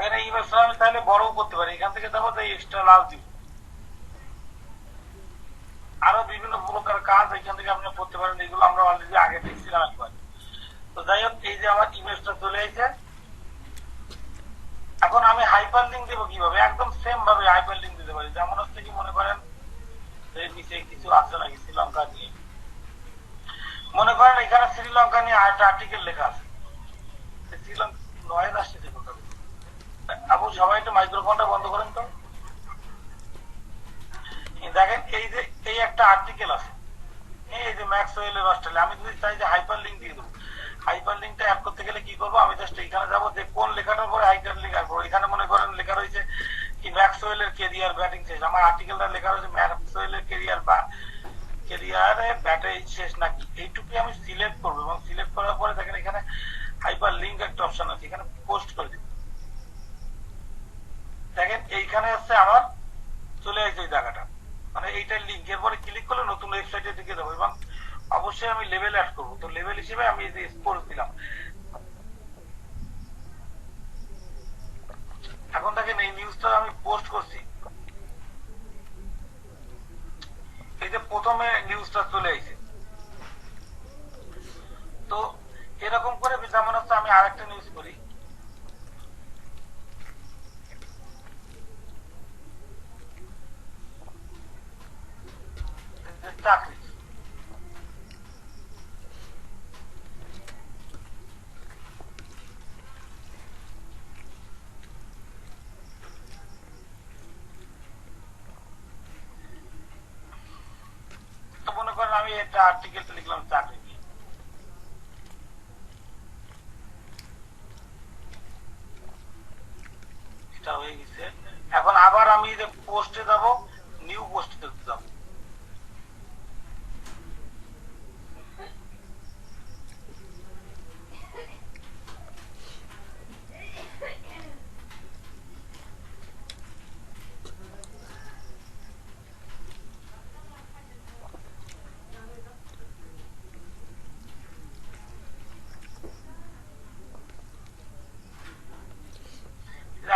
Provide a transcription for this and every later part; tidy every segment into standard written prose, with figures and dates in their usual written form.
এখানে ইমেজটা আমি তাহলে বড় করতে পারি, এখান থেকে যাবো তো এক্সট্রা লাল দিব। আরো বিভিন্ন প্রকার কাজ এখান থেকে আপনি করতে পারেন, এগুলো আমরা অলরেডি আগে দেখছিলাম একবার। তো যাই হোক, এই যে আমার ইমেজটা চলে এসেছে। এখন আমি হাইপার লিঙ্ক দেবো কিভাবে? একদম সেম ভাবে হাইপার লিঙ্ক দিতে পারি। যেমন হচ্ছে কি, মনে করেন নিচে কিছু আছে নাকি শ্রীলঙ্কা নিয়ে, মনে করেন এখানে শ্রীলঙ্কা নিয়ে একটা আর্টিকেল লেখা আছে। শ্রীলঙ্কা নয় আসছে কোথাও। আপু সবাই একটু মাইক্রোফোনটা বন্ধ করেন তো। দেখেন এই যে এই একটা আর্টিকেল আছে, এই যে ম্যাক্সওয়েলের অস্ট্রেলিয়া, আমি যদি চাই যে হাইপার লিঙ্ক দিয়ে দেবো, হাইপার লিঙ্কটা অ্যাড করতে গেলে কি করবো? আমি জাস্ট এখানে যাবো, যে কোন লেখাটার পরে হাইপার লিঙ্ক আসবো। এখানে মনে করেন লেখা রয়েছে কি ম্যাক্সওয়েলের কেরিয়ার ব্যাটিং শেষ, আমার আর্টিকেলটা লেখা রয়েছে ম্যাক্সওয়েলের কেরিয়ার বা কেরিয়ারে ব্যাটে শেষ নাকি, এইটুকুই আমি সিলেক্ট করবো। এবং সিলেক্ট করার পরে দেখেন এখানে হাইপার লিঙ্ক একটা অপশন আছে, এখানে পোস্ট করে দিব। দেখেন এইখানে হচ্ছে আমার চলে আসছে ওই জায়গাটা, মানে এইটার লিঙ্ক। এরপরে ক্লিক করলে নতুন ওয়েবসাইটের দিকে যাবো। এবং অবশ্যই আমি লেভেল অ্যাড করবো। তো লেভেল হিসেবে আমি এই যে স্পোর্টস দিলাম। এখন দেখেন এই নিউজটা আমি পোস্ট করছি, এই যে প্রথমে নিউজটা চলে আসছে। তো এরকম করে যেমন হচ্ছে আমি আরেকটা নিউজ করি, চাকরি। তো মনে করেন আমি একটা আর্টিকেল লিখলাম চাকরি নিয়ে। এটা হয়ে গেছে। এখন আবার আমি যে পোস্টে যাব, নিউ পোস্টে যাব।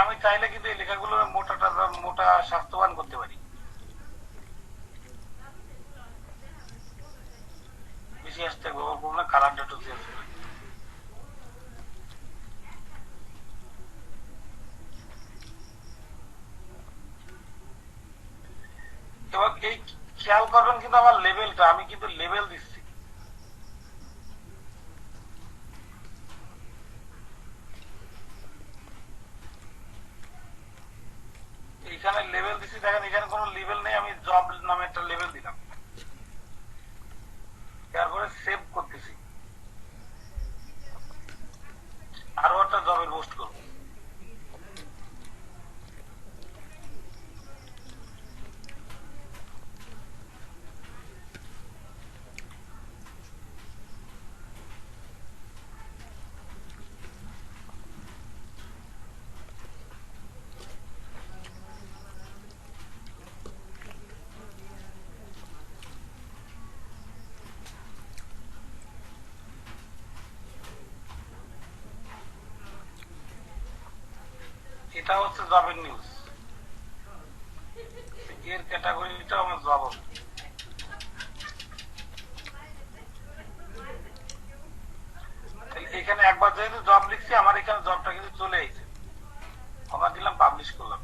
আমি চাইলে কিন্তু এই লেখাগুলো মোটাটা মোটা স্বাস্থ্যবান করতে পারি, বেশি আসতে কালারটা একটু চেঞ্জ করে। এবং এই খেয়াল করবেন কিন্তু আমার লেভেলটা, আমি কিন্তু লেভেল দিচ্ছি। এখানে লেভেল দিচ্ছি, দেখেন এখানে কোনো লেভেল নেই, আমি জব নামে একটা লেভেল দিলাম। তারপরে সেভ করতেছি, আরো একটা জবের পোস্ট করবো। এটা হচ্ছে জবের নিউজ, এর ক্যাটাগরিটা আমার জব হবে। এখানে একবার যেহেতু জব লিখছি, আমার এখানে জবটা কিন্তু চলে এসেছে। আমার দিলাম, পাবলিশ করলাম।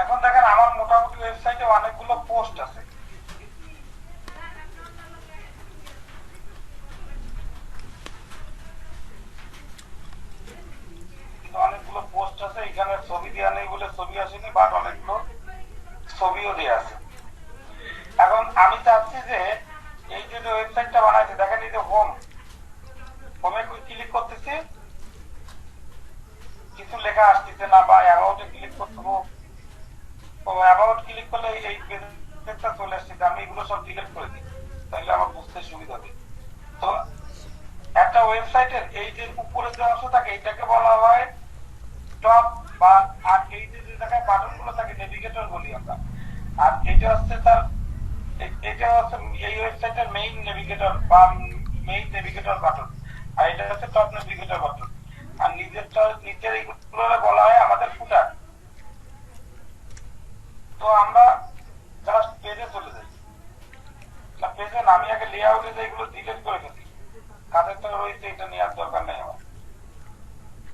এখন দেখেন আমার মোটামুটি ওয়েবসাইটে অনেকগুলো পোস্ট আছে। অনেকগুলো পোস্ট আছে, এখানে ছবি দেওয়া নেই বলে ছবি আসেনি, বাট অনেকগুলো ছবিও দেওয়া আছে। এখন আমি চাচ্ছি যে এই যে ওয়েবসাইটটা বানাইছে, দেখেন এই যে হোমে ক্লিক করতেছি, কিছু লেখা আসতেছে না, বা অ্যাবাউটে ক্লিক করতে হবে। অ্যাবাউট ক্লিক করলে এই পেজটা চলে আসছে, আমি এগুলো সব ডিলিট করে দিই, তাহলে আমার বুঝতে সুবিধা হবে। তো একটা ওয়েবসাইটের এই যে উপরে যে অংশ থাকে, এটাকে বলা হয় টপ, বা আর এই যে জায়গায় বাটন গুলো থাকে নেভিগেটর বলি আমরা। আর এটা হচ্ছে তার এটা হচ্ছে এই ওয়েবসাইটের মেইন নেভিগেটর বা মেইন নেভিগেটর বাটন, আর এটা হচ্ছে টপ নেভিগেটর বাটন। আর নিচের এইগুলো বলা হয় আমাদের ফুটার। তো আমরা জাস্ট পেজে চলে যাই, পেজে আমি আগে লেআউটে যেগুলো ডিলিট করে ফেলি, কাদেরটা রয়েছে এটা নেওয়ার দরকার নেই আমার।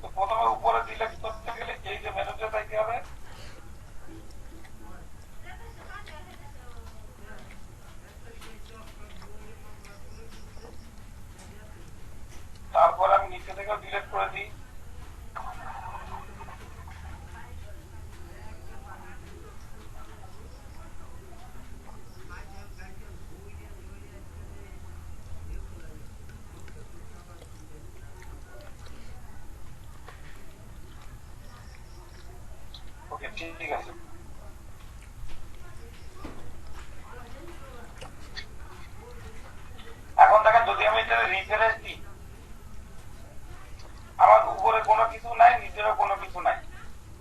তো প্রথমে উপরে ডিলিট করতে গেলে এই যে মেনুতে যাইতে হবে, তারপর আমি নিচে থেকে ডিলিট করে দিই। ওকে, ঠিক আছে। এখন দেখেন যদি আমি এটা রিফ্রেশ দিই, আমার উপরে কোনো কিছু নাই, নিচেরও কোনো কিছু নাই।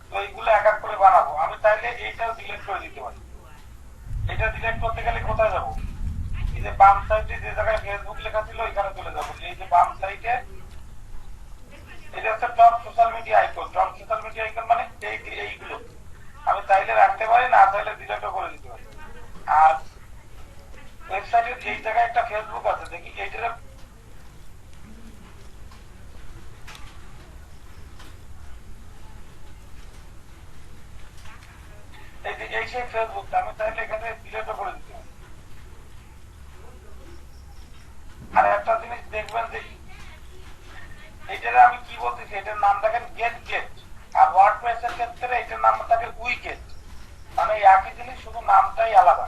তো এইগুলো এক এক করে বানাবো। আমি চাইলে এইটাও ডিলিট করে দিতে পারি। এটা ডিলিট করতে গেলে কোথায় যাবো? এই যে বাম সাইডে যে জায়গায় ফেসবুক লেখা ছিল এখানে চলে যাবো। এই যে বাম সাইডে এটা হচ্ছে top social media icon. Top social media icon মানে এইগুলো আমি চাইলে রাখতে পারি, না চাইলে ডিলিটও করে দিতে পারি। আর ওয়েবসাইটের এই জায়গায় একটা ফেসবুক আছে, দেখি এইটার এই সেই ফেসবুকটা আমি চাইলে এখানে ডিলিটও করে দিতে পারি। আর একটা জিনিস দেখবেন যে এইটারে আমি কি বলতেছি, এটার নাম দেখেন গেট। আর ওয়ার্ডপ্রেস এর ক্ষেত্রে এটার নাম থাকে উইকেট, মানে একই জিনিস, শুধু নামটাই আলাদা।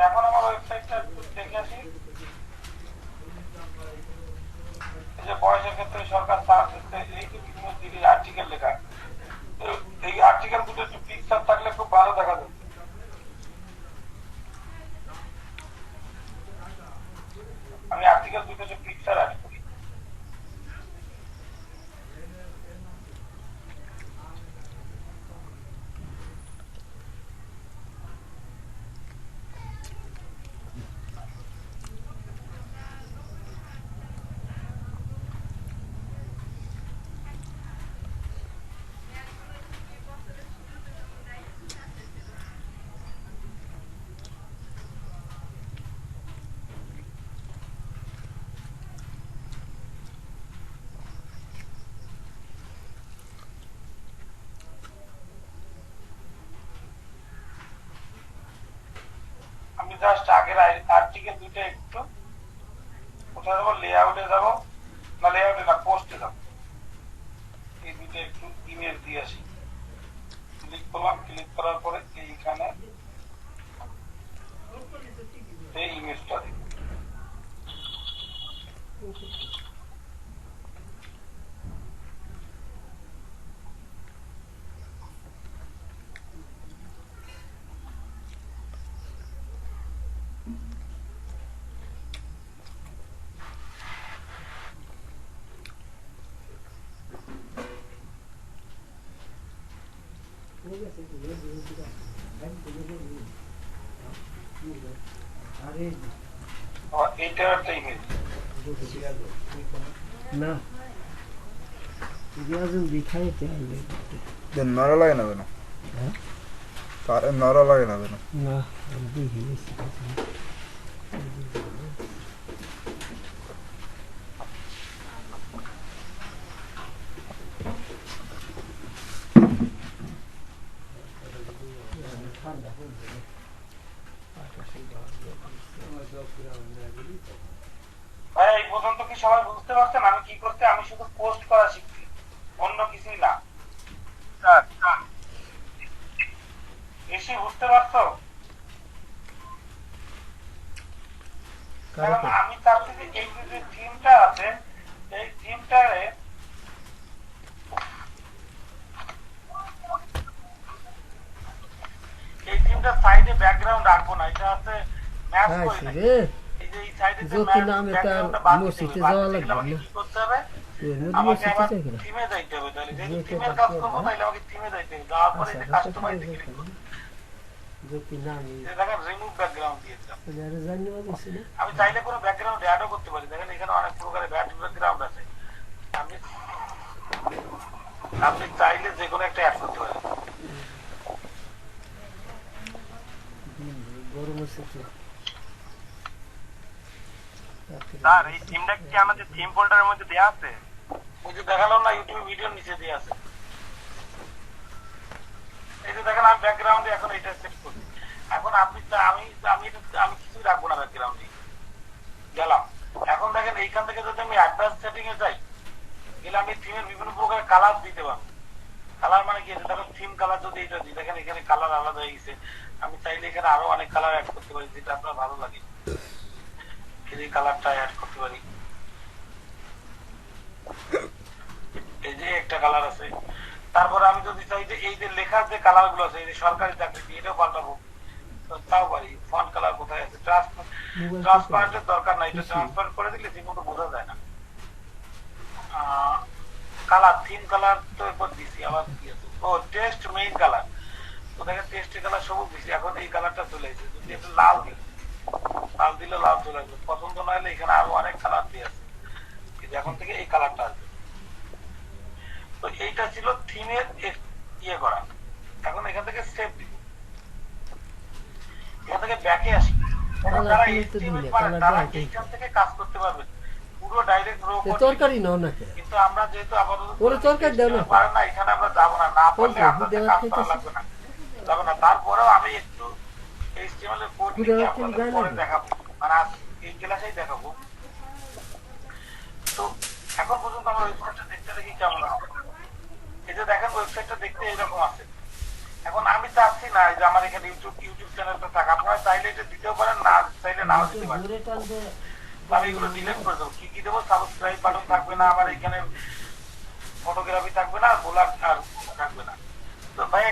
এখন আমার ওয়েবসাইটটা একটু দেখে আসি। এই যে বয়সের ক্ষেত্রে সরকার ছাড় দিচ্ছে, এই তো কিছু আর্টিকেল লেখা। এই আর্টিকেল দুটো একটু পিকচার থাকলে খুব ভালো দেখা যাবে। আমি আর্টিকেল দুটো যে পিকচার অ্যাড করি। আমি জাস্ট আগের আর্টিকেল দুটো একটু কোথায় যাবো, লেআউটে যাবো, না লেআউটে না পোস্টে যাবো। এই দুটো একটু ইমেজ দিয়ে আসি। ক্লিক করলাম, ক্লিক করার পরে এইখানে এই ইমেজটা দিই। এইটা একটা ইমেজ না দেখাইতে নড়া লাগে না কেন? নড়া লাগে না কেন? না আমি দেখি ভাই এই পর্যন্ত কি সবাই বুঝতে পারছেন আমি কি করতে? আমি শুধু পোস্ট করা শিখছি, অন্য কিছুই না। বেশি বুঝতে পারছো? আমি চাচ্ছি যে এই যে থিমটা আছে, এই থিমটারে এই থিমটা সাইডে ব্যাকগ্রাউন্ড রাখবো না, এটা আছে ম্যাচ করে। এই যে এই সাইডে যে ব্যাকগ্রাউন্ডটা বাদ দিতে হবে, কি করতে হবে এর মধ্যে আমাকে বসে আবার চাই কিনা থিমে যাইতে হবে, তাহলে যেহেতু যে থিমের এটা কাজ কি করবো না? তাহলে আমাকে থিমে যাইতে হবে, যাওয়ার পরে আচ্ছা যে এটা তো কাস্টমাইজে পাই ক্লিক করবো, যদি না আমি যে দেখেন রিমুভ ব্যাকগ্রাউন্ড দিয়েছিলাম। আরে জানি না দিছি না আমি চাইলে কোনো ব্যাকগ্রাউন্ড অ্যাডও করতে পারি, দেখেন এখানে অনেক প্রকারের ব্যাকগ্রাউন্ড আছে, আপনি আপনি চাইলে যে কোনো একটা অ্যাড করতে পারেন। গরম আছে তো স্যার এই থিমটা কি আমাদের থিম ফোল্ডারের মধ্যে দেয়া আছে? ওই যে দেখালাম না ইউটিউব ভিডিওর নিচে দিয়ে আছে, এই যে দেখেন আমি ব্যাকগ্রাউন্ডে এখন এটা সেট করি। এখন আপনি আমি কিছুই রাখবো না ব্যাকগ্রাউন্ডে, গেলাম। এখন দেখেন এইখান থেকে যদি আমি অ্যাডভান্স সেটিং এ যাই, গেলে আমি থিমের বিভিন্ন প্রকার কালার দিতে পারবো। কালার মানে কি, দেখো থিম কালার যদি এটা দিই, দেখেন এখানে কালার আলাদা হয়ে গেছে। আমি চাইলে এখানে আরো অনেক কালার অ্যাড করতে পারি, যেটা আপনার ভালো লাগে, এই কালারটা অ্যাড করতে পারি। এই যে একটা কালার আছে। তারপরে আমি যদি চাই যে এই যে লেখার যে কালার গুলো আছে, এই যে সরকারি চাকরি, এটাও পাল্টাবো, তো তাও পারি। ফন্ট কালার কোথায় আছে, ট্রান্সপারেন্টের দরকার নাই, এটা ট্রান্সপারেন্ট করে দিলে ঠিক মতো বোঝা যায় না। কালার থিম কালার তো এরপর দিছি, আবার কি আছে, ও টেস্ট মেইন কালার, তো দেখেন টেস্টের কালার সবুজ দিছি। এখন এই কালারটা চলে এসেছে, যদি একটু লাল দিই, লাল দিলে লাল চলে আসবে। পছন্দ না হলে এখানে আরো অনেক কালার দিয়ে আছে, এখন থেকে এই কালারটা আসবে। তো এইটা ছিল থিমের ইয়ে করা। এখন এখান থেকে সেভ দিব, এখান থেকে ব্যাকে আসি। যারা HTML পারেন তারা এইখান থেকে কাজ করতে পারবেন, পুরো ডাইরেক্ট রো কোড। তরকারি নাও না কে কিন্তু আমরা যেহেতু আপাতত ওরে তরকারি দাও না। পারেন না, এখানে আমরা যাবো না, না পারলে ওই আপনাদের দেওয়া কাজ করা খেতেছে। লাগবে না, যাবে না। তারপরেও আমি একটু HTML এর কোড লিখে দেওয়া আপনাদের যায় না পরে কি? দেখাবো, মানে আজ এই ক্লাসেই দেখাবো। তো এখন পর্যন্ত আমার ওয়েবসাইটটা দেখতে দেখি কেমন আছে। এই যে দেখেন ওয়েবসাইটটা দেখতে এরকম আছে। এখন আমি চাচ্ছি না যে আমার এখানে ইউটিউব চ্যানেলটা থাকা, আপনারা চাইলে এটা দিতেও পারেন, না চাইলে নাও দিতে পারেন। জোরে টানতে আমি এগুলো ডিলিট করে দেবো। কি কি দেবো, সাবস্ক্রাইব বাটন থাকবে না, আমার এখানে ফটোগ্রাফি থাকবে না, বোলার আর থাকবে না। তো ভাই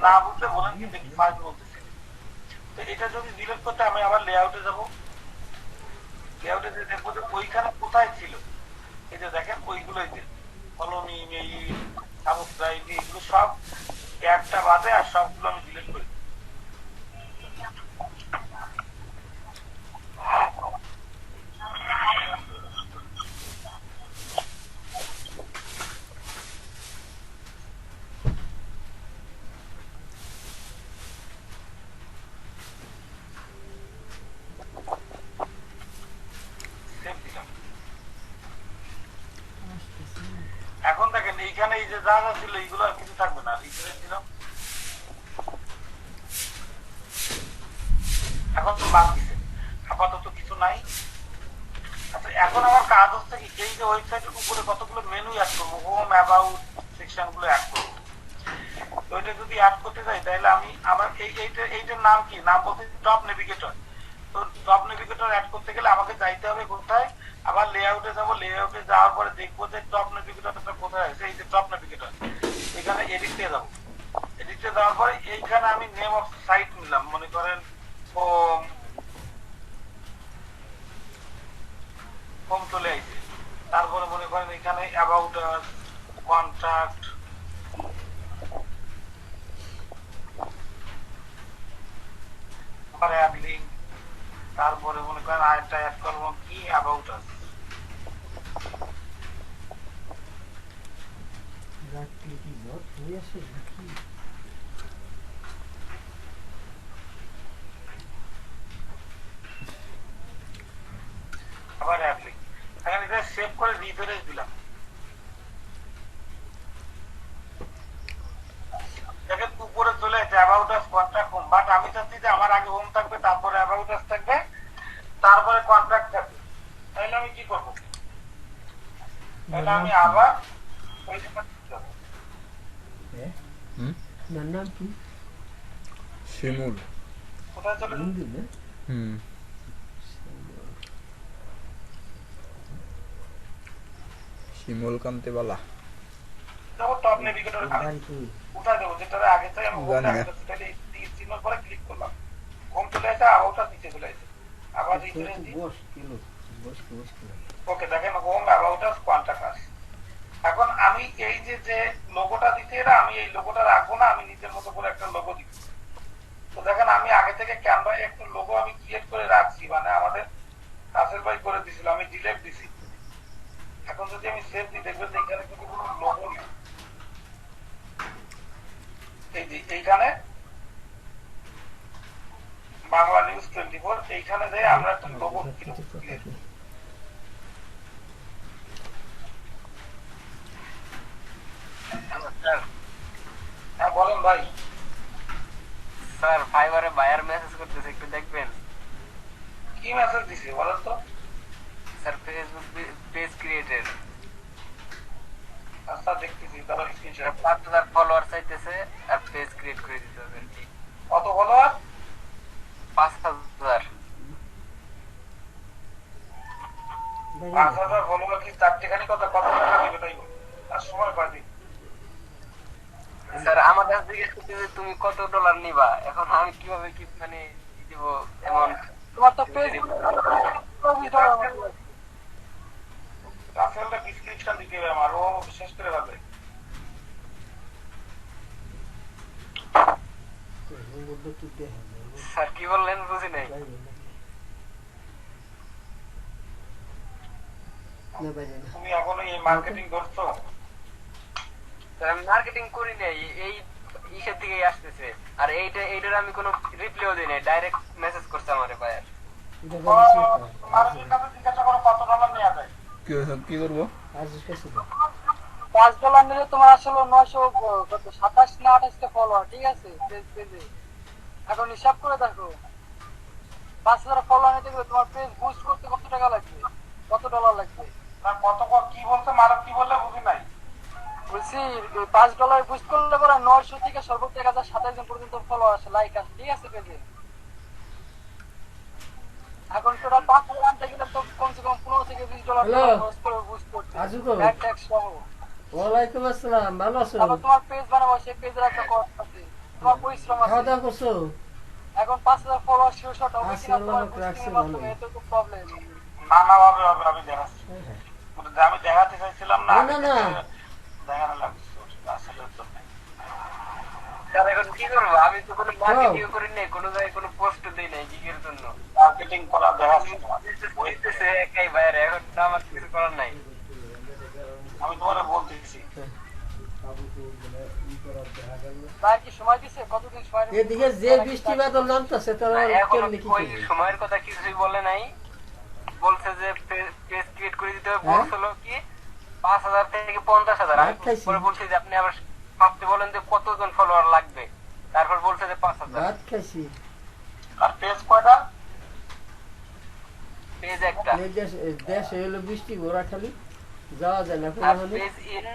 না বুঝতে বলেন, কিন্তু ফার্স্ট বলতেছি। তো এটা যদি ডিলিট করতে, আমি আবার লেআউটে যাবো। লেআউটে যে দেখবো যে ওইখানে কোথায় ছিল, এই যে দেখেন ওইগুলোই যে ফলো মি, মেইল, সাবস্ক্রাইব, এগুলো সব একটা বাদে আর সবগুলো আমি ডিলিট করি। Save দিলাম। এখন দেখেন এইখানে এই যে যা যা ছিল এইগুলো আর কিছু থাকবে না, রিফ্রেশ দিলাম। এখন তো বাদ দিছে, আপাতত কিছু নাই। আচ্ছা এখন আমার কাজ হচ্ছে কি, এই যে ওয়েবসাইটের উপরে কতগুলো মেনু অ্যাড করবো, হোম, অ্যাবাউট, সেকশন গুলো অ্যাড করবো। তো এটা যদি অ্যাড করতে যাই, তাহলে আমি আমার এইটার নাম কি, নাম বলতে টপ নেভিগেটর। তো টপ নেভিগেটর অ্যাড করতে গেলে আমাকে যাইতে হবে কোথায়, আবার লেআউটে যাবো। লেআউটে যাওয়ার পরে দেখবো যে টপ নেভিগেটরটা কোথায় আছে, এই যে টপ নেভিগেটর, এখানে এডিটে যাবো। এডিটে যাওয়ার পরে এইখানে আমি নেম অফ সাইট নিলাম, মনে করেন হোম, হোম চলে আইছে। তারপরে মনে করেন এখানে about us, contact, add link, তারপরে মনে করেন আরেকটা অ্যাড করবো কি, অ্যাবাউট আস। রাখলি কি বট হয়ে আসে নাকি আবার অ্যাড লিঙ্ক। এখন এটা সেভ করে রিফ্রেশ দিলাম। দেখেন উপরে চলে আসে about us, contact, home. But আমি চাচ্ছি যে আমার আগে হোম থাকবে, তারপরে অ্যাবাউট আস থাকবে, তারপরে কন্ট্যাক্ট থাকবে। তাহলে আমি কি করবো, তাহলে আমি আবার ওই জায়গায় যাবো। নার নাম কি শিমুল। কোথায় চলে যাবো? হিন্দি না শিমুল কান্তিবালা। যাবো টপ নেভিগেটর, গান কই কোথায় দেবো, যেটা আগে থেকে আমি হোম জানি না। থাকবে, তাহলে এই তীর চিহ্ন পরে ক্লিক করলাম, হোম চলে আসে, অ্যাবাউট আস নিচে চলে আসে। আবার রিফ্রেশ দিই, বস কিলো বসতে বসতে ওকে দেখেন হোম অ্যাবাউট আস কোয়ান্টাকাস। এখন আমি এই যে যে লোগোটা দিতে এরা আমি এই লোগোটা রাখবো না, আমি নিজের মতো করে একটা লোগো দিব। তো দেখেন আমি আগে থেকে ক্যানভায় একটা লোগো আমি ক্রিয়েট করে রাখছি, মানে আমাদের রাসেল ভাই করে দিছিল, আমি ডিলিট দিছি। এখন যদি আমি সেভ দিই দেখবেন যে এখানে কিন্তু কোনো লোগো নেই। এই যে এইখানে বাংলা নিউজ 24 এইখানে যে আমরা একটা লোগো ক্রিয়েট। হ্যাঁ বলেন ভাই। স্যার ফাইবারে বায়ার মেসেজ করতেছে, একটু দেখবেন। কি মেসেজ দিছে বলেন তো? স্যার ফেসবুক পেজ ক্রিয়েটেড, আচ্ছা দেখতেছি, তাহলে স্ক্রিনশট। 5000 ফলোয়ার চাইতেছে আর পেজ ক্রিয়েট করে দিতে হবে আর কি। কত ফলোয়ার? 5000। 5000 ফলোয়ার কি চারটেখানি কত কত টাকা দিবে তাই বল? আর সময় পাই দিই। স্যার আমার কাছে জিজ্ঞেস করতেছে তুমি কত ডলার নিবা, এখন আমি কিভাবে কি মানে দিব এমন। তোমার তো পেজ রাসেলটা ডিসক্রিপশন দিতে হবে আমার, ও শেষ করে ফেলবে। বলতে তুলতে হবে স্যার কি বললেন বুঝি নাই। না বাইরে না তুমি এখনো এই মার্কেটিং করছো? স্যার আমি মার্কেটিং করি নাই, এই ইসের থেকেই আসতেছে। আর এইটার আমি কোনো রিপ্লাইও দিই নাই, ডাইরেক্ট মেসেজ করছে আমারে বায়ার। এটা বলছি মার্কেটিং কাছে জিজ্ঞাসা করো কত ডলার নেওয়া যায়। কি হয়েছে, কি করবো? আজ কাছে $5 নিলে তোমার আসলে 927 না 28টা ফলোয়ার, ঠিক আছে পেজে। এখন হিসাব করে দেখো 5000 ফলোয়ার নিতে গেলে তোমার পেজ বুস্ট করতে কত টাকা লাগবে, কত ডলার লাগবে। না কত কি বলছে মারক কি বললে বুঝি নাই। বলছি $5 বুস্ট করলে পরে 900 থেকে সর্বোচ্চ 1027 জন পর্যন্ত ফলোয়ার আসে, লাইক আসে, ঠিক আছে পেজে। এখন টোটাল 5000 আনতে গেলে তো কমসে কম $15 থেকে $20 খরচ করে বুস্ট করতে, আজুকো। ট্যাক্স সহ। ওয়ালাইকুম আসসালাম, ভালো আছো? তারপর তোমার পেজ বানাবো, সেই পেজের একটা কস্ট আছে, তোমার পরিশ্রম খাওয়া আছে। দাওয়া করছো? এখন 5000 ফলোয়ার শেষ হট হবে কিনা আসসালামু তোমার আলাইকুম, বুস্টিং এর রাখছি মাধ্যমে, ভালো। এটা তো প্রবলেম। না না ভাবে হবে, আমি দেখাচ্ছি। হ্যাঁ, হ্যাঁ। আমি দেখাতে চাইছিলাম না, না, না, না। দেখানো লাগছে আসলে তো নাই। স্যার এখন কি করবো, আমি তো কোনো মার্কেটিং করি নাই, কোনো জায়গায় কোনো পোস্ট দেই নাই গিগের জন্য। মার্কেটিং করা দেখাচ্ছি তোমার। বলতেছে একাই বাইরে, এখন তো আমার কিছু করার নাই। আমি তোমারে বলতেছি তার কি সময় দিছে, কতদিন সময় দিছে? এদিকে যে বৃষ্টি বাদল নামতেছে তারা এখনো কেমনি কি ওই করবে? সময়ের কথা কিছুই বলে নাই, বলছে যে পেজ ক্রিয়েট করে দিতে হবে। হ্যাঁ? বলছিল কি 5000 থেকে 50000। আমি খাইছি। পরে বলছি যে আপনি আবার ভাবতে বলেন যে কতজন ফলোয়ার লাগবে, তারপর বলছে যে 5000। ভাত খাইছি। আর পেজ কয়টা? পেজ একটা এই দেশে হলো বৃষ্টি ঘোরা খালি যাওয়া যায় না আর কোনো হলে। পেজ ইন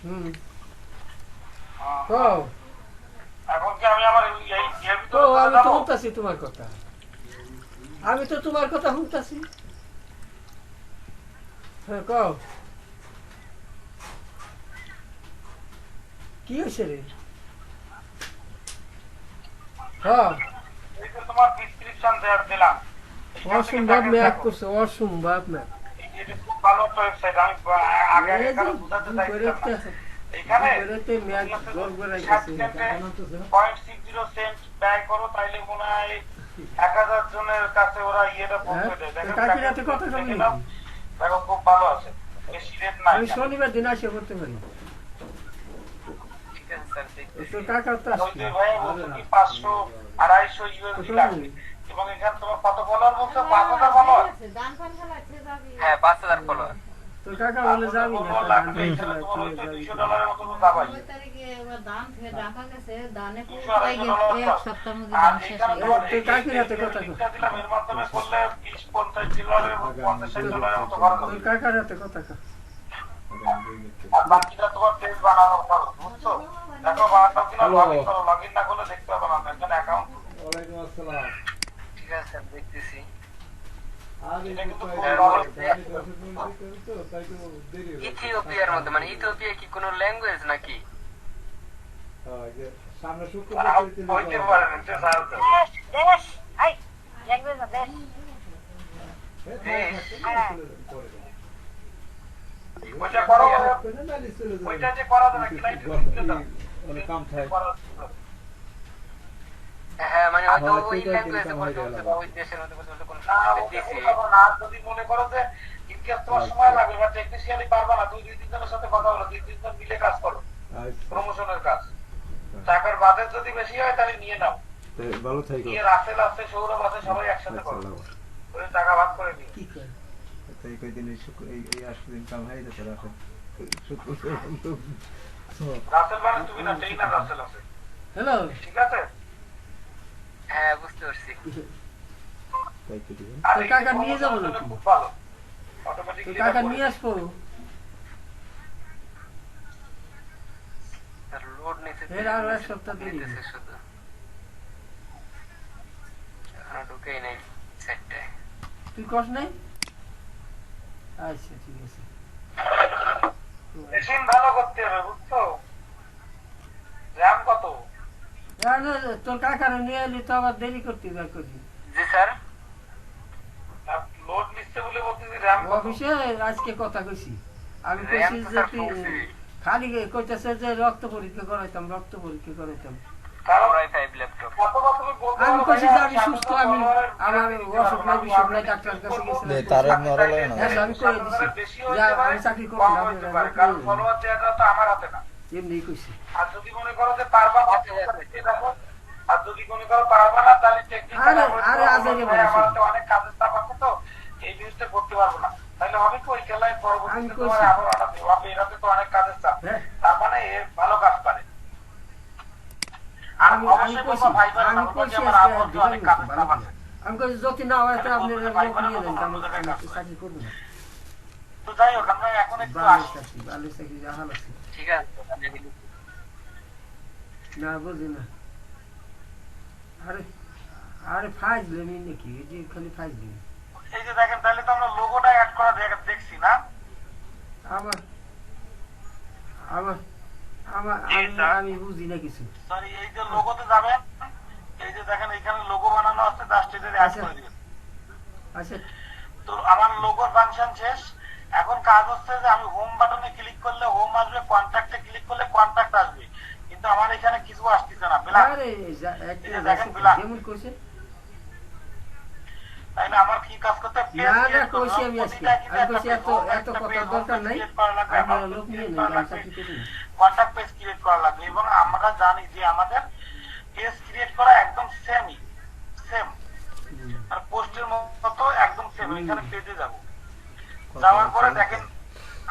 হুম আহ, ও এখন কি আমি আমার এই এর তো ভিতরে আমি তো যাবো? শুনতাছি তোমার কথা, আমি তো তোমার কথা শুনতাছি। হ্যাঁ কও কি হয়েছে রে? হ্যাঁ এই যে তোমার ডিসক্রিপশন দিলাম, এইখান থেকে অসম্ভব দেখেন ম্যাপ দেখো। করছে, অসম্ভব ম্যাপ। এটা খুব ভালো একটা ওয়েবসাইট, আমি আগে আগে কারো বুঝাতে চাইছিলাম না। এখানে $0.60 সেন্ট ব্যয় করো, তাইলে মনে হয় 1000 জনের কাছে ওরা ইয়েটা পৌঁছে দেয়। দেখো কাকিরাতে কত টাকা দেখে নাও। দেখো খুব ভালো আছে, বেশি রেট নাই। আমি শনিবার দিন আসে করতে পারি। ঠিক আছে স্যার, দেখতেছি। তোর টাকা তো ওই আসবে যে ভাই বলছো কি 500 250 ইউএসডি লাগবে, এবং এখানে তোমার কত ফলোয়ার বলছো? 5000 ফলোয়ার হ্যাঁ 5000 ফলোয়ার। তোর টাকা বলে যাবি না তার লাগবে। দাম এখানে তোমার চলে হচ্ছে যাবি। $200 মতো তো যাবাই। আর এখানে তোমার তোর কাকির হাতে কথা কও। লিঙ্কটা দিলাম, এর মাধ্যমে করলে $20-50 $50 মতো খরচ হবে। তোর কাকার হাতে কথা কও। আর বাকিটা তোমার পেজ বানানোর খরচ, বুঝছো? দেখো বানানো কিনা, লগইন করো, লগইন না করলে দেখতে পাবো না, এখানে অ্যাকাউন্ট। ওয়ালাইকুম আসসালাম। ঠিক আছে স্যার, দেখতেছি। এটা কিন্তু খুব ভালো। ইথিওপিয়ার মধ্যে, মানে ইথিওপিয়া কি কোনো ল্যাঙ্গুয়েজ নাকি? হইতে পারে না, এটা সাহায্য। ওইটা করো, ওইটা যে করা যাবে ক্লায়েন্ট অনেক কাম থাকে হ্যাঁ মানে হয়তো হ্যাঁ, ওই ঠিক আছে, ল্যাঙ্গুয়েজে এরকম বলতে হয়ে বলতে গেল। বা ওই দেশের মধ্যে বলতে বলতে কোনো না, কিছু ওটা দিছি বলবো না। যদি মনে করো যে ইনকেস তোমার সময় লাগবে বা টেকনিশিয়ালি পারবা না, 2-3 জনের সাথে কথা বলো, 2-3 জন মিলে কাজ করো, আচ্ছা প্রমোশনের কাজ। টাকার বাজেট যদি বেশি হয় তাহলে নিয়ে নাও, তো ভালো থাকো নিয়ে রাসেল আছে, সৌরভ আছে, সবাই একসাথে করো, করে টাকা ভাগ করে নিও। কি করে তো এই কয়দিন এই 8 দিন কাম হয়ে যেতে রাখো রাসেল মানে তুমি না, ট্রেনার রাসেল আছে, হ্যালো ঠিক আছে? হ্যাঁ বুঝতে পারছি তাই তো দিবেন আর তো এই কাকা নিয়ে যাবো promotion নাকি? খুব ভালো, তো অটোমেটিক্যালি কাকা নিয়ে আসবো তার লোড নিতে এর আরো এক সপ্তাহ দেরি। নিতেছে শুধু এখনো ঢুকেই নাই সেটটায় তুই কস নাই আচ্ছা ঠিক আছে মেশিন ভালো করতে হবে, বুঝছো? র্যাম কত? আরে, তোর কাকারে নিয়ে এলি তো আবার দেরি করতে যা করি জি স্যার লোড নিচ্ছে বলে বলতেছি, র্যাম কত? অফিসে আজকে কথা কইছি আমি RAM কইছি তো যে স্যার তুই বলছি। খালি কইতেছে যে রক্ত পরীক্ষা করাইতাম কারণ ওরাই 5 ল্যাপটপ কতবার তুমি বলতে আমি পারো কইছি যে ভাইয়া, আমি আমি সুস্থ, আপনাদের আমি ফলোয়ারের আমার বিরুদ্ধে অসুখ নাই আমি বিসুখ নাই আমি ডাক্তার কাছে করবো। গেছিলাম তার নড়া লাগে না হ্যাঁ, আমি কয়ে দিছি বেশি যে হইতে পারে, আমি চাকরি করবো কম না, হইতে আমি পারে, রাজি কারণ হইনি। ফলোয়ার দেওয়াটা তো আমার হাতে না। এমনি কইছি আর যদি মনে করো যে পারবা না, দেখো, আর যদি মনে করো পারবা না, তাহলে টেকনিক্যাল আরে আজাইরে বলিস। আমার হাতে অনেক কাজের চাপ আছে, তো এই জিনিসটা করতে পারবো না। তাহলে হবে কি, ওই খেলায় আমি পরবর্তীতে কইছি। তোমার আরো অর্ডার দেবো, আপনি এটাতে তো অনেক কাজের চাপ, হ্যাঁ তার মানে এ ভালো কাজ পারে। আর আমি অবশ্যই কইছি বলবো ভাইবার আমি বলবো কইছি যে আমার আজকে আপনকে অনেক দিবেন কাজের ভালো চাপ করে। আছে। আমি কইছি যদি না হয় তো তাহলে আপনি বলতে লোক ভাইবার নিয়ে মতো যান ভালো জায়গায় কাজ করে। চাকরি করবো না তো যাই হোক, আমরা এখন একটু ভালো আসি। চাকরি জাহাল আছে ঠিক আছে না বুঝি না আরে আরে ফাইজ লেনি নাকি এই যে খালি ফাইজ লেনি এই যে দেখেন, তাহলে তো আমরা লোগোটা অ্যাড করা দেখছি না? আমার আমার আমার জি, আমি- স্যার। আমি বুঝি না কিছু সরি, এই যে লোগোতে যাবেন, এই যে দেখেন এখানে লোগো বানানো আছে, জাস্ট এটা অ্যাড আচ্ছা। করে দিবেন। আচ্ছা তো আমার লোগোর ফাংশন শেষ। এখন কাজ হচ্ছে যে আমি হোম বাটনে ক্লিক করলে হোম আসবে, কন্ট্যাক্টে ক্লিক করলে কন্ট্যাক্ট আসবে, কিন্তু আমার এখানে কিছু আসতেছে না, ব্ল্যাঙ্ক। আরে এই যে দেখেন black। যেমন কইছে তাইলে আমার কি কাজ করতে হবে? না না কইছি আমি আজকে আমি কইছি এত কথার দরকার নাই আমি লোক নিয়ে নেই আমি চাকরি করি না কন্ট্যাক্ট পেজ ক্রিয়েট করা লাগবে, এবং আমরা জানি যে আমাদের পেজ ক্রিয়েট করা একদম সেম আর পোস্টের মতো একদম সেম। এখানে পেজে যাব, যাওয়ার পরে দেখেন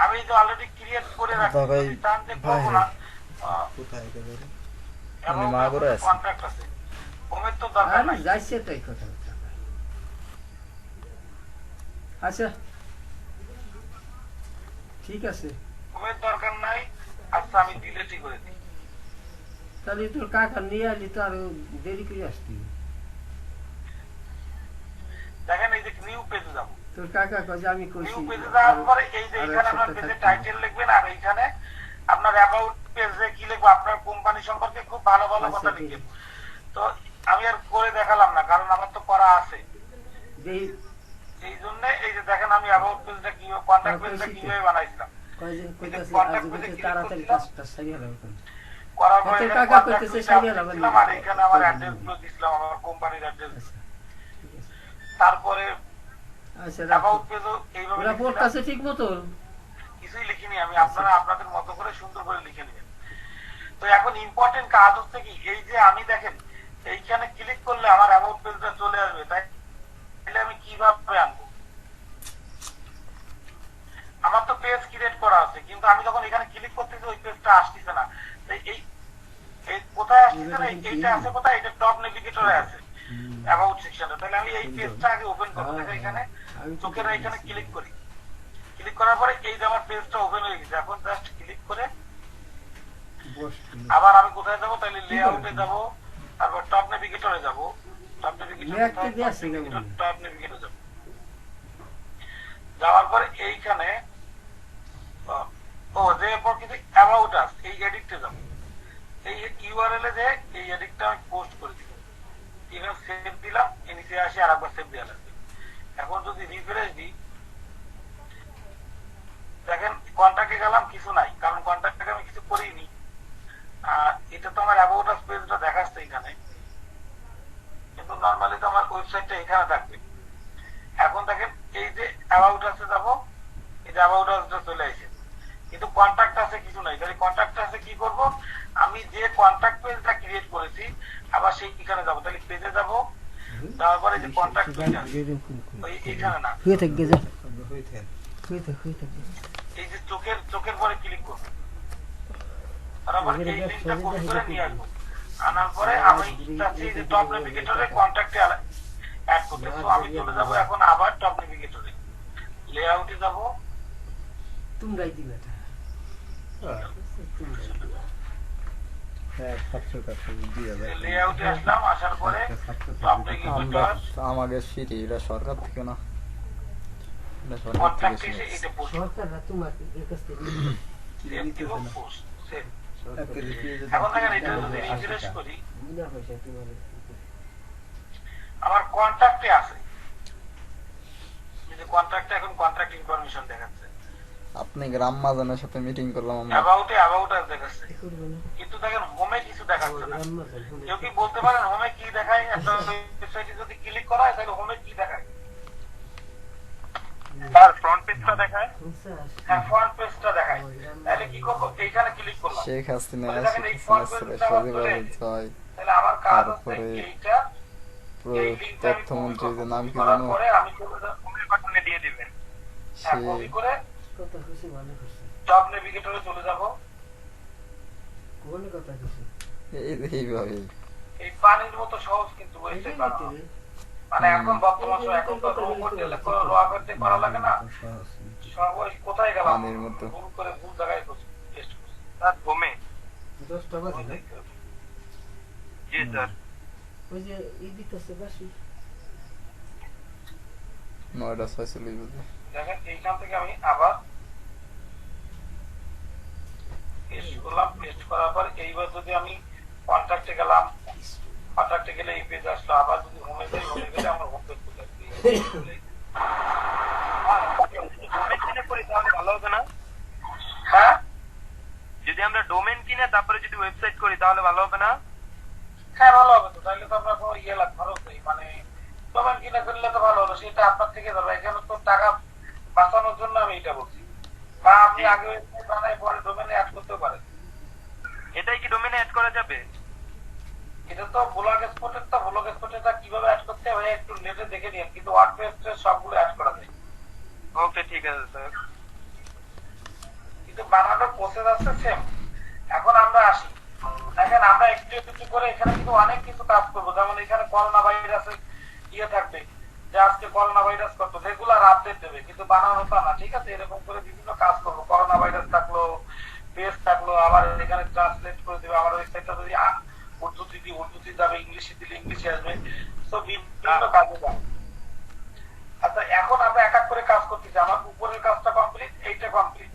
আমি যে অলরেডি ক্রিয়েট করে রাখছি, ভাই, টান দিয়ে করবো না, কোথায় একেবারে এবং মা করে আছে। কন্ট্যাক্ট আছে, হোমের তো দরকার আরে নাই। যাইছে তাই কথা আচ্ছা ঠিক আছে হোমের দরকার নাই। আচ্ছা, আমি ডিলেটই করে দিই। তাহলে তোর কাকা নিয়ে আলি তো আরো দেরি করে আসতি দেখেন এই যে নিউ পেজে যাবো, তোর কাকা কয় যে আমি কইছি নিউ পেজে যাওয়ার পরে এই যে আরো এখানে এক আপনার সপ্তাহ পেজে থাকতে টাইটেল লিখবেন, আর এইখানে আপনার অ্যাবাউট পেজে কি লিখবো, আপনার কোম্পানি সম্পর্কে খুব ভালো ভালো আচ্ছা, কথা ঠিক লিখেন। তো আমি আর করে দেখালাম না, কারণ আমার তো করা আছে। দেই এই জন্য এই যে দেখেন আমি অ্যাবাউট পেজটা কিভাবে, কন্ট্যাক্ট পেজটা কিভাবে বানাইছিলাম, কয় যে কইতাছে contact আজ page এ বলতে click তাড়াতাড়ি করছিলাম। কাজটা সারিয়ে লাও করার পরে তোর এখানে কাকা contact কইতেছে page সারিয়ে update লাগান দিলাম, আর এখানে আমার অ্যাড্রেস গুলো দিছিলাম, আমার কোম্পানির অ্যাড্রেস। আচ্ছা ঠিক আছে তারপরে আচ্ছা রাখো অ্যাবাউট পেজও এইভাবে ওরা লিখছিলাম। পড়তাছে ঠিক মতো কিছুই লিখিনি আমি, আপনারা আপনাদের মতো করে সুন্দর করে লিখে নেবেন। তো এখন ইম্পর্টেন্ট কাজ হচ্ছে কি, এই যে আমি দেখেন এইখানে ক্লিক করলে আমার অ্যাবাউট পেজটা চলে আসবে, তাহলে আমি কিভাবে আনবো? আমার তো পেজ ক্রিয়েট করা আছে, কিন্তু আমি যখন এখানে ক্লিক করতেছি ওই পেজটা আসতেছে না। তো এই কোথায় আসতেছে না, এইটা আছে কোথায়, এটা টপ নেভিগেটরে আছে অ্যাবাউট সেকশনে। তাহলে আমি এই পেজটা আগে ওপেন করতে চাই, এখানে চোখের এখানে ক্লিক করি, ক্লিক করার পরে এই যে আমার পেজটা ওপেন হয়ে গেছে। এখন জাস্ট ক্লিক করে আবার আমি কোথায় যাবো, তাহলে লেআউটে যাবো, তারপর টপ নেভিগেটরে যাবো, টপ নেভিগেটরে যাবো। যাওয়ার পরে এইখানে যে এরপর কিছু অ্যাবাউট আস, এই এডিটে যাবো, এই ইউআরএল এ যে এই এডিটটা আমি পোস্ট করে দিব, এখানে সেভ দিলাম, নিচে নিচে আসি আর একবার সেভ দেওয়া লাগবে। এখন যদি রিফ্রেশ দিই, দেখেন কন্ট্যাক্টে গেলাম, কিছু নাই, কারণ কন্ট্যাক্টে আমি কিছু করিনি। আর এটা তো আমার অ্যাবাউট আস পেজটা দেখাচ্ছে এখানে, কিন্তু নর্মালি তো আমার ওয়েবসাইটটা এখানে থাকবে। এখন দেখেন এই যে অ্যাবাউট আসে যাবো, এই যে অ্যাবাউট আসটা চলে আসে, কিন্তু কন্ট্যাক্ট আছে কিছু নাই। তাহলে কন্ট্যাক্ট আছে কি করব, আমি যে কন্ট্যাক্ট পেজটা ক্রিয়েট করেছি আবার সেই এখানে যাবো। তাহলে পেজে যাবো, তারপরে যে কন্ট্যাক্ট পেজ আছে ওই এখানে না, হয়ে থাকবে যা হয়ে থাকে হয়ে থাকবে এই যে চোখের পরে ক্লিক করবো, তারপর এই লিঙ্কটা কপি করে নিয়ে আসবো। আনার পরে আমি চাচ্ছি যে টপ নেভিগেটরে কন্ট্যাক্টে অ্যাড করতে। তো আমি চলে যাবো এখন আবার টপ নেভিগেটরে, লেআউটে যাবো, তোমরাই দিবে এটা হ্যাঁ 700 দিয়ে দেয় লেআউটে আসলাম, আসার পরে টপ নেভিগেটর আমাদের সিটি এটা সরকার থেকে না, এটা সরকার থেকে কন্ট্যাক্টে এসে শুনেছি। এটা পোস্ট সরকাররা তোমাকে কাছ থেকে সেভ দিব, পোস্ট সেভ। একটা রিপিয়ে যদি এখন দেখেন এটা যদি রিফ্রেশ করি, বিনা পয়সা তোমার আমার কন্ট্যাক্টে আছে, এই যে কন্ট্যাক্টে এখন কন্ট্যাক্ট ইনফরমেশন দেখাচ্ছে, আপনি গ্রাম মাজানের সাথে মিটিং করলাম আমরা, অ্যাবাউট আস দেখাচ্ছে, করবো না কিন্তু দেখেন হোমে কিছু দেখাচ্ছে না। রান্না চাল শুনে কেউ কি বলতে পারেন হোমে কি দেখায়? একটা ওয়েবসাইটে যদি ক্লিক করা হয় তাহলে হোমে কি দেখায়? স্যার ফ্রন্ট পেজটা দেখায়। হ্যাঁ, ফ্রন্ট পেজটা দেখায়। তাহলে কি করবো, এইখানে ক্লিক করলাম, শেখ হাসিনা তাহলে দেখেন এই ফ্রন্ট পেজটা আমার চলে এসেছে। জয় তাহলে আমার কাজ হচ্ছে তারপরে এইটা, এই লিংকটা আমি তথ্যমন্ত্রীর নাম কি করার জানো? পরে আমি চলে যাব হোমের বাটনে দিয়ে দিবেন। হ্যাঁ, সে কপি করে কথা খুশি ভালো করছে টপ নেভিগেটরে চলে যাব। কোন কথা খুশি এইভাবে এই পানির মতো সহজ কিন্তু ওয়েবসাইট বানানো, মানে এখন বর্তমান সময় এখন তো রোয়া করতে করা লাগে না, সবাই কোথায় গেলাম পানির মতো। ভুল করে ভুল জায়গায় পেস্ট করছি। স্যার হোমে 10 টাকা দিলে জি স্যার। ওই যে ই দিতেছে বাসি 9টা 46 বাজে। দেখেন এইখান থেকে আমি আবার পেস্ট করলাম, পেস্ট করার পর এইবার যদি আমি কন্ট্যাক্টে গেলাম, কন্ট্যাক্টে গেলে এই পেজ আসলো, আবার যদি হোমে যাই, হোমে গেলে আমার হোম পেজ চলে আসবে। ডোমেন কিনে করি তাহলে ভালো হবে না? হ্যাঁ যদি আমরা ডোমেন কিনে তারপরে যদি ওয়েবসাইট করি তাহলে ভালো হবে না? হ্যাঁ ভালো হবে তো, তাহলে তো আপনার কোনো ইয়ে লাগবে, খরচ নেই, মানে ডোমেন কিনে ফেললে তো ভালো হলো, সেটা আপনার থেকে যাবে। এখানে তো টাকা বাঁচানোর জন্য আমি এটা বলছি, বা আপনি আগে ওয়েবসাইট বানাই পরে ডোমেনে অ্যাড করতেও পারেন। এটাই কি ডোমেনে অ্যাড করা যাবে? এটা তো ব্লগ এক্সপোর্টের, তো ব্লগ এক্সপোর্টেরটা কিভাবে অ্যাড করতে হয় একটু নেটে দেখে নিন, কিন্তু ওয়ার্ডপ্রেসে সবগুলো অ্যাড করা যায়। ওকে ঠিক আছে স্যার। কিন্তু বানানোর প্রসেস আছে সেম। এখন আমরা আসি, দেখেন আমরা একটু একটু করে এখানে কিন্তু অনেক কিছু কাজ করবো। যেমন এখানে করোনা ভাইরাসের ইয়ে থাকবে, যে আজকে করোনা ভাইরাস কত, রেগুলার আপডেট দেবে, কিন্তু বানানো তা না, ঠিক আছে? এরকম করে বিভিন্ন কাজ করবো, করোনা ভাইরাস থাকলো, পেজ থাকলো, আবার এখানে ট্রান্সলেট করে দেবে। আমার ওয়েবসাইটটা যদি উর্দুতে দিই উর্দুতে যাবে, ইংলিশে দিলে ইংলিশে আসবে, তো বিভিন্ন কাজে যাবে। আচ্ছা, এখন আমরা এক এক করে কাজ করতেছি। আমার উপরের কাজটা কমপ্লিট, এইটা কমপ্লিট,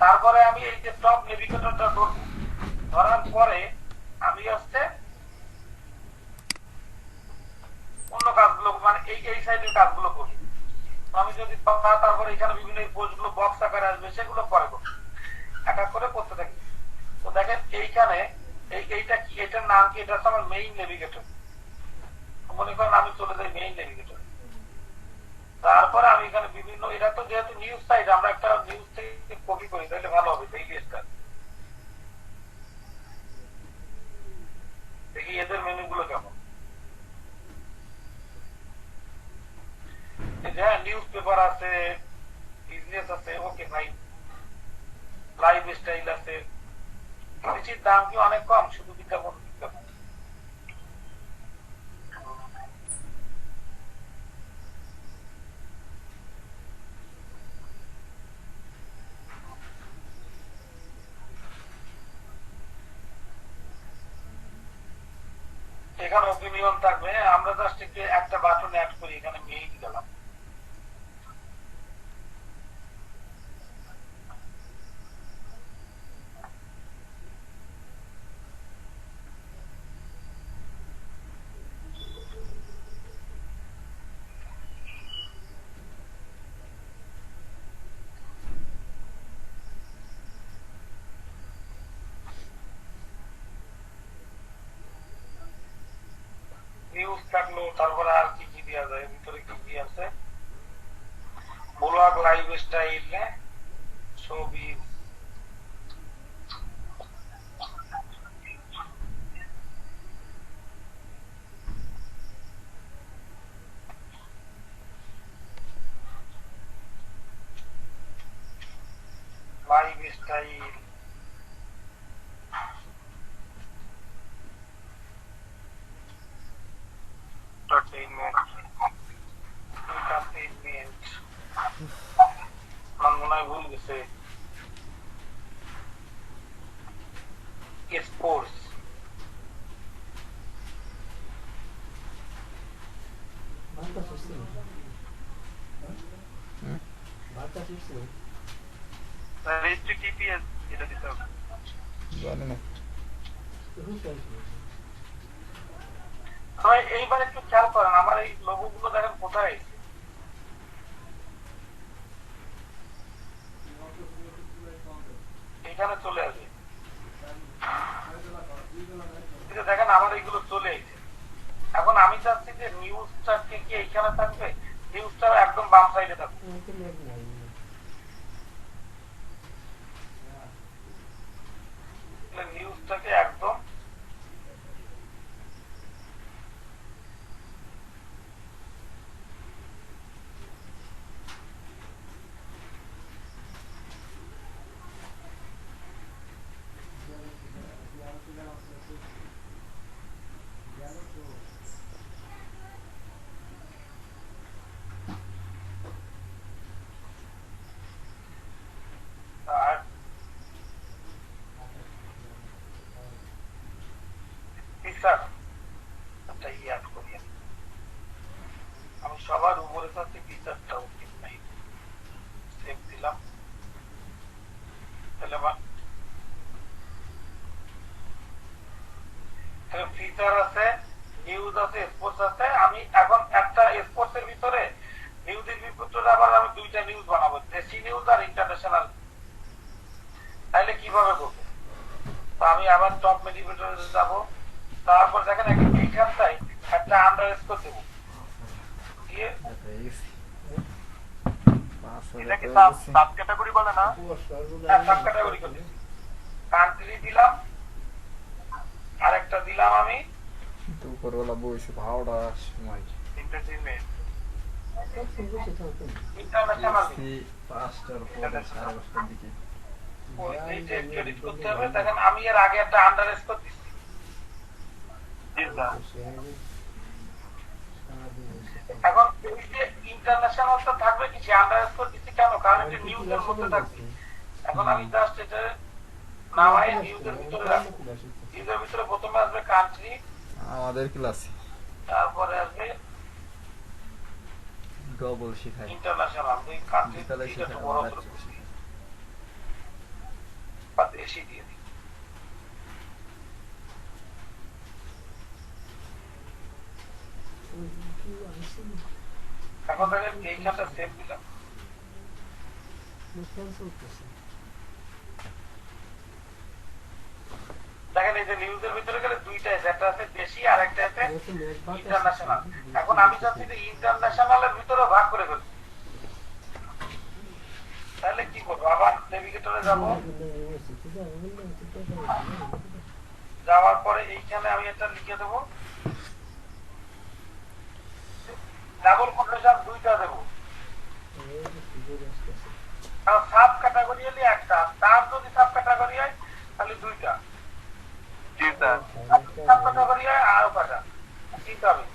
তারপরে আমি এই যে টপ নেভিগেটরটা ধরবো, ধরার পরে আমি হচ্ছে অন্য কাজগুলো, মানে এই সাইডের কাজগুলো করি। আমি যদি তারপরে এখানে বিভিন্ন পোস্ট গুলো বক্স আকারে আসবে, সেগুলো পরে করবো, এক এক করে করতে থাকি। তো দেখেন এইখানে এইটা কি, এটার নাম কি, এটা হচ্ছে আমার মেইন নেভিগেটর। মনে করেন আমি চলে যাই মেইন নেভিগেটর, তারপরে আমি এখানে বিভিন্ন, এটা তো যেহেতু নিউজ সাইট, আমরা একটা নিউজ থেকে কপি করি, তাহলে ভালো হবে। ডেইলি স্টার দেখি এদের মেনু গুলো কেমন। নিউজ পেপার আছে, বিজনেস আছে, ওকে ভাই, লাইফ স্টাইল আছে, কিছুর দাম কি অনেক কম, শুধু বিজ্ঞাপন বিজ্ঞাপন। এখানে ওপিনিয়ন থাকবে, আমরা জাস্ট একটু একটা বাটন অ্যাড করি, এখানে মেইল দিলাম। থাকলো, তারপরে আর কি কি দেওয়া যায়, ভিতরে কি কি আছে, ব্লগ লাইভ স্টাইল, ছবি, লাইভ স্টাইল, এন্টারটেইনমেন্ট, আমার মনে হয় ভুল গেছে, স্পোর্টস, রেজিস্ট্রি টিপিএস এটা দিতে হবে। জানি না। তবে এইবার একটু খেয়াল করেন আমার এই লোগো গুলো দেখেন কোথায়, এখানে চলে আসে, দেখেন আমার এইগুলো চলে এসেছে। এখন আমি চাচ্ছি যে নিউজটা কি এইখানে থাকবে, নিউজটা একদম বাম সাইডে থাকবে, নিউজটাকে একদম আর ফিচার একটা ইয়াদ করি আমি সবার উপরে থাকতে ফিচারটা উচিত নাই, সেভ দিলাম, তাহলে আমার ফিচার আছে, নিউজ আছে, স্পোর্টস আছে। আমি এখন একটা স্পোর্টস এর ভিতরে নিউজের ভিতরে আবার আমি দুইটা নিউজ বানাবো, দেশি নিউজ আর ইন্টারন্যাশনাল। তাহলে কিভাবে করবো, তো আমি আবার টপ মেডিকেটরে যাবো, তারপর দেখেন এইখানটায় একটা আন্ডারস্কোর দেবো দিয়ে, এটা কি সাব ক্যাটাগরি বলে না? সাব ক্যাটাগরি করে দিচ্ছি, কান্ট্রি দিলাম, আরেকটা দিলাম আমি দুপুরবেলা বসে ভাওটা সময় এন্টারটেইনমেন্ট। ইন্টারন্যাশনাল সেই 5টার পরে 5:30টার দিকে এইটা এডিট করতে হবে। দেখেন আমি এর আগে একটা আন্ডারস্কোর দিচ্ছি, এখন এই যে ইন্টারন্যাশনালটা থাকবে কি, আন্ডারস্কোর দিচ্ছি কেন, কারণ এটা নিউজের মধ্যে থাকবে। এখন আমি জাস্ট এটা নামাই নিউজের ভিতরে রাখবো, নিউজের ভিতরে প্রথমে আসবে কান্ট্রি, আমাদের ক্লাসে তারপরে আসবে ডবল শেখায় ইন্টারন্যাশনাল। ওই কান্ট্রি তাহলে এটা শেখায় একটু বড় আমার করে বাচ্চা শেখায়। বা দেশি দিয়ে দিই। এখন দেখেন এইখানটা সেভ দিলাম, দেখেন এই যে নিউজের ভিতরে গেলে দুইটা আছে, একটা আছে দেশি আর একটা আছে ইন্টারন্যাশনাল। এখন আমি চাচ্ছি যে ইন্টারন্যাশনালের ভিতরে ভাগ করে ফেলছি, তাহলে কি করবো, আবার নেভিগেটরে যাব, যাওয়ার পরে এইখানে আমি একটা লিখে দেবো, ডাবল কোটেশন দুইটা দেবো, কারণ সাব ক্যাটাগরি হলে একটা, তার যদি সাব ক্যাটাগরি হয় তাহলে দুইটা, জি স্যার। সাব ক্যাটাগরি হয় আরো কাটা, ঠিক হবে।